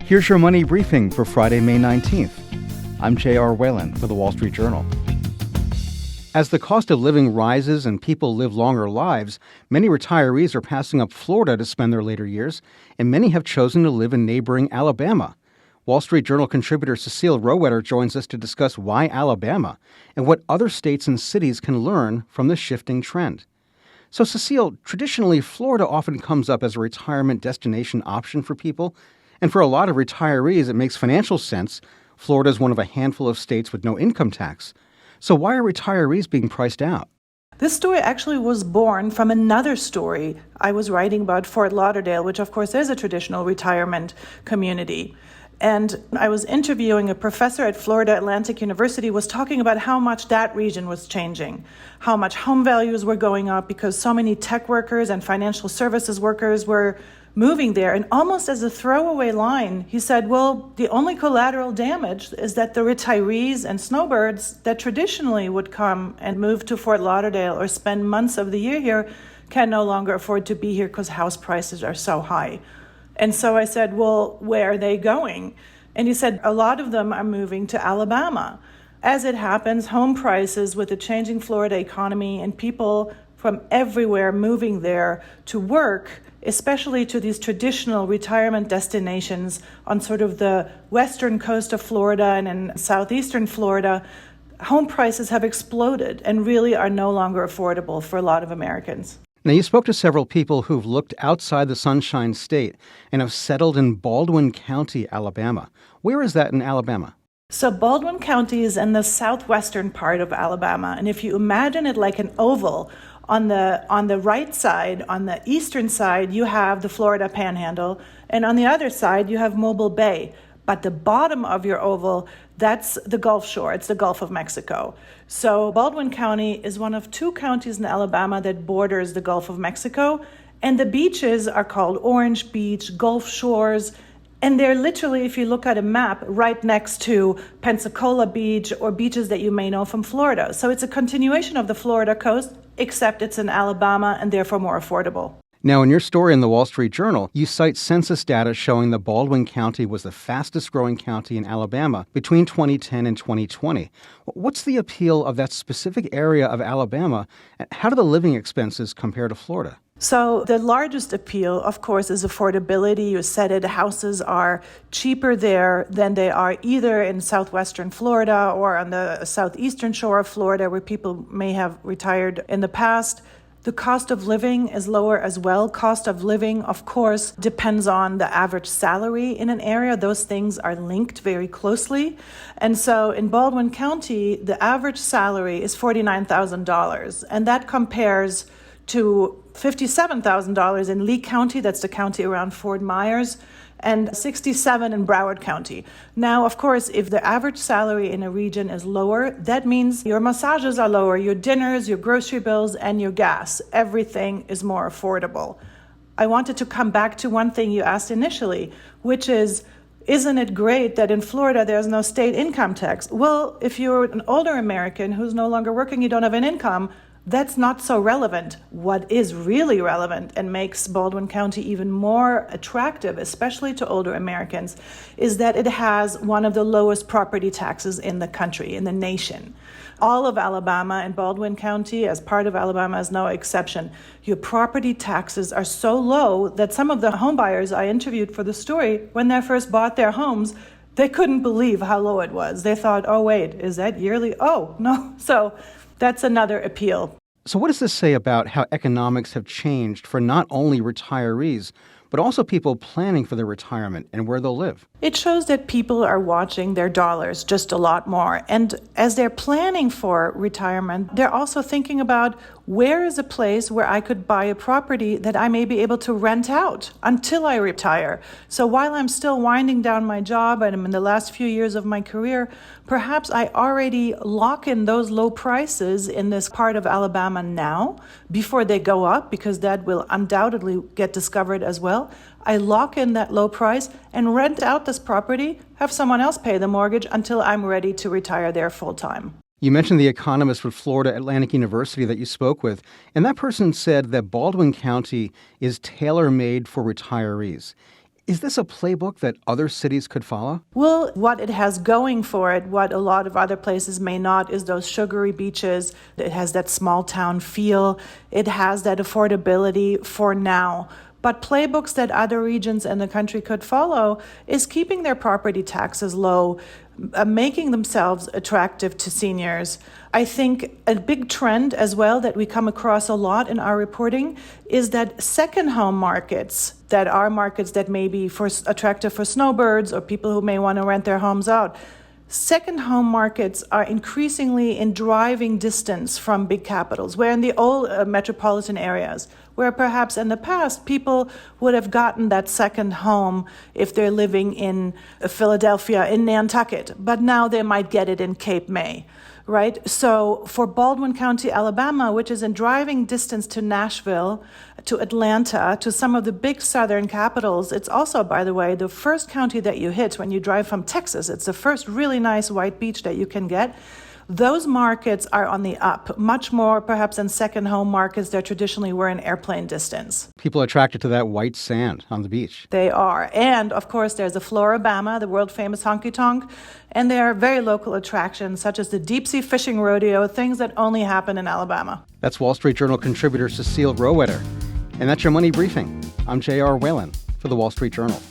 Here's your money briefing for Friday, May 19th. I'm J.R. Whalen for the Wall Street Journal. As the cost of living rises and people live longer lives, many retirees are passing up Florida to spend their later years, and many have chosen to live in neighboring Alabama. Wall Street Journal contributor Cecilie Rohwedder joins us to discuss why Alabama and what other states and cities can learn from the shifting trend. So, Cecile, traditionally, Florida often comes up as a retirement destination option for people. And for a lot of retirees, it makes financial sense. Florida is one of a handful of states with no income tax. So why are retirees being priced out? This story actually was born from another story I was writing about Fort Lauderdale, which of course is a traditional retirement community. And I was interviewing a professor at Florida Atlantic University, was talking about how much that region was changing, how much home values were going up because so many tech workers and financial services workers were moving there. And almost as a throwaway line, he said, well, the only collateral damage is that the retirees and snowbirds that traditionally would come and move to Fort Lauderdale or spend months of the year here can no longer afford to be here because house prices are so high. And so I said, well, where are they going? And he said, a lot of them are moving to Alabama. As it happens, home prices with the changing Florida economy and people from everywhere moving there to work, especially to these traditional retirement destinations on sort of the western coast of Florida and in southeastern Florida, home prices have exploded and really are no longer affordable for a lot of Americans. Now, you spoke to several people who've looked outside the Sunshine State and have settled in Baldwin County, Alabama. Where is that in Alabama? So Baldwin County is in the southwestern part of Alabama. And if you imagine it like an oval, on the right side, on the eastern side, you have the Florida Panhandle, and on the other side, you have Mobile Bay. But the bottom of your oval, that's the Gulf Shore. It's the Gulf of Mexico. So Baldwin County is one of two counties in Alabama that borders the Gulf of Mexico, and the beaches are called Orange Beach, Gulf Shores, and they're literally, if you look at a map, right next to Pensacola Beach or beaches that you may know from Florida. So it's a continuation of the Florida coast, except it's in Alabama and therefore more affordable. Now, in your story in the Wall Street Journal, you cite census data showing that Baldwin County was the fastest growing county in Alabama between 2010 and 2020. What's the appeal of that specific area of Alabama? How do the living expenses compare to Florida? So the largest appeal, of course, is affordability. You said it, houses are cheaper there than they are either in southwestern Florida or on the southeastern shore of Florida, where people may have retired in the past. The cost of living is lower as well. Cost of living, of course, depends on the average salary in an area. Those things are linked very closely. And so in Baldwin County, the average salary is $49,000. And that compares to $57,000 in Lee County, that's the county around Fort Myers, and $67,000 in Broward County. Now, of course, if the average salary in a region is lower, that means your massages are lower, your dinners, your grocery bills, and your gas. Everything is more affordable. I wanted to come back to one thing you asked initially, which is, isn't it great that in Florida there's no state income tax? Well, if you're an older American who's no longer working, you don't have an income, that's not so relevant. What is really relevant and makes Baldwin County even more attractive, especially to older Americans, is that it has one of the lowest property taxes in the country, in the nation. All of Alabama and Baldwin County, as part of Alabama, is no exception. Your property taxes are so low that some of the home buyers I interviewed for the story, when they first bought their homes, they couldn't believe how low it was. They thought, oh, wait, is that yearly? Oh, no. So that's another appeal. So what does this say about how economics have changed for not only retirees, but also people planning for their retirement and where they'll live? It shows that people are watching their dollars just a lot more. And as they're planning for retirement, they're also thinking about where is a place where I could buy a property that I may be able to rent out until I retire. So while I'm still winding down my job and I'm in the last few years of my career, perhaps I already lock in those low prices in this part of Alabama now before they go up, because that will undoubtedly get discovered as well. I lock in that low price and rent out this property, have someone else pay the mortgage until I'm ready to retire there full time. You mentioned the economist with Florida Atlantic University that you spoke with, and that person said that Baldwin County is tailor-made for retirees. Is this a playbook that other cities could follow? Well, what it has going for it, what a lot of other places may not, is those sugary beaches. It has that small town feel. It has that affordability for now. But playbooks that other regions in the country could follow is keeping their property taxes low, making themselves attractive to seniors. I think a big trend as well that we come across a lot in our reporting is that second home markets that are markets that may be attractive for snowbirds or people who may want to rent their homes out. Second home markets are increasingly in driving distance from big capitals, where in the old metropolitan areas, where perhaps in the past people would have gotten that second home if they're living in Philadelphia, in Nantucket, but now they might get it in Cape May. Right? So for Baldwin County, Alabama, which is in driving distance to Nashville, to Atlanta, to some of the big southern capitals, it's also, by the way, the first county that you hit when you drive from Texas. It's the first really nice white beach that you can get. Those markets are on the up, much more perhaps than second home markets that traditionally were in airplane distance. People are attracted to that white sand on the beach. They are. And, of course, there's the Floribama, the world-famous honky-tonk, and there are very local attractions such as the deep-sea fishing rodeo, things that only happen in Alabama. That's Wall Street Journal contributor Cecilie Rohwedder. And that's your Money Briefing. I'm J.R. Whalen for the Wall Street Journal.